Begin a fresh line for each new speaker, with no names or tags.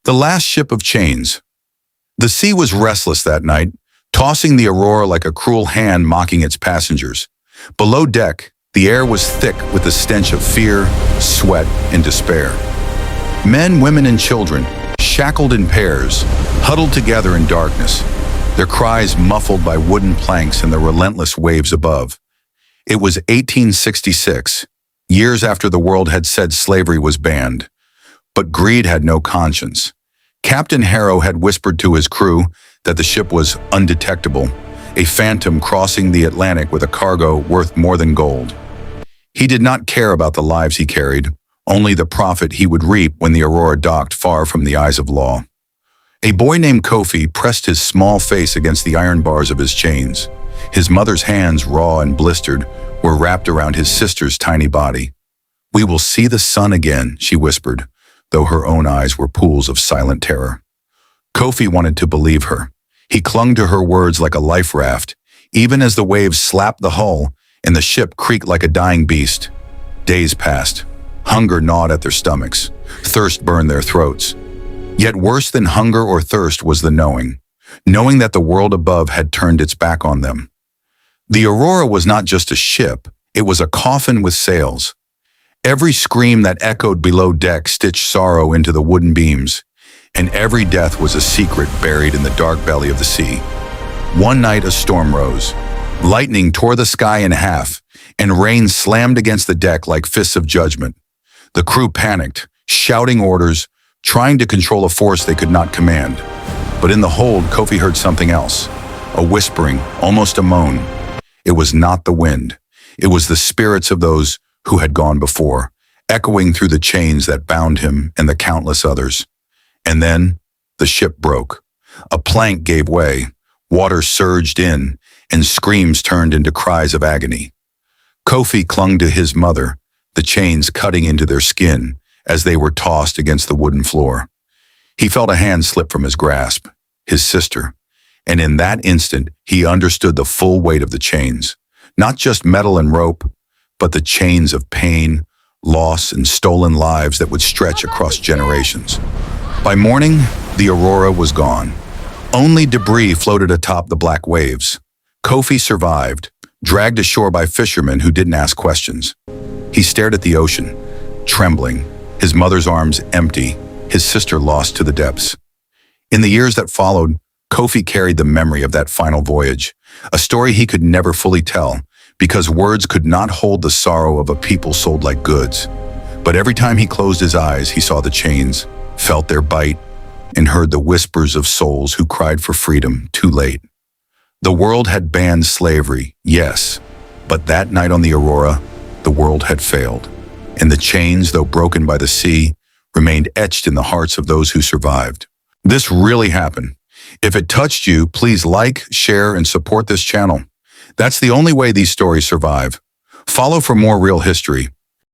The last ship of chains. The sea was restless that night, tossing the Aurora like a cruel hand mocking its passengers. Below deck, the air was thick with the stench of fear, sweat, and despair. Men, women, and children, shackled in pairs, huddled together in darkness, their cries muffled by wooden planks and the relentless waves above. It was 1866, years after the world had said slavery was banned. But greed had no conscience. Captain Harrow had whispered to his crew that the ship was undetectable, a phantom crossing the Atlantic with a cargo worth more than gold. He did not care about the lives he carried, only the profit he would reap when the Aurora docked far from the eyes of law. A boy named Kofi pressed his small face against the iron bars of his chains. His mother's hands, raw and blistered, were wrapped around his sister's tiny body. "We will see the sun again," she whispered, though her own eyes were pools of silent terror. Kofi wanted to believe her. He clung to her words like a life raft, even as the waves slapped the hull and the ship creaked like a dying beast. Days passed. Hunger gnawed at their stomachs. Thirst burned their throats. Yet worse than hunger or thirst was the knowing that the world above had turned its back on them. The Aurora was not just a ship, it was a coffin with sails. Every scream that echoed below deck stitched sorrow into the wooden beams, and every death was a secret buried in the dark belly of the sea. One night a storm rose. Lightning tore the sky in half, and rain slammed against the deck like fists of judgment. The crew panicked, shouting orders, trying to control a force they could not command. But in the hold, Kofi heard something else, a whispering, almost a moan. It was not the wind. It was the spirits of those who had gone before, echoing through the chains that bound him and the countless others. And then the ship broke. A plank gave way, water surged in, and screams turned into cries of agony. Kofi clung to his mother, the chains cutting into their skin as they were tossed against the wooden floor. He felt a hand slip from his grasp, his sister, and in that instant he understood the full weight of the chains, not just metal and rope, but the chains of pain, loss, and stolen lives that would stretch across generations. By morning, the Aurora was gone. Only debris floated atop the black waves. Kofi survived, dragged ashore by fishermen who didn't ask questions. He stared at the ocean, trembling, his mother's arms empty, his sister lost to the depths. In the years that followed, Kofi carried the memory of that final voyage, a story he could never fully tell, because words could not hold the sorrow of a people sold like goods. But every time he closed his eyes, he saw the chains, felt their bite, and heard the whispers of souls who cried for freedom too late. The world had banned slavery, yes, but that night on the Aurora, the world had failed, and the chains, though broken by the sea, remained etched in the hearts of those who survived. This really happened. If it touched you, please like, share, and support this channel. That's the only way these stories survive. Follow for more real history.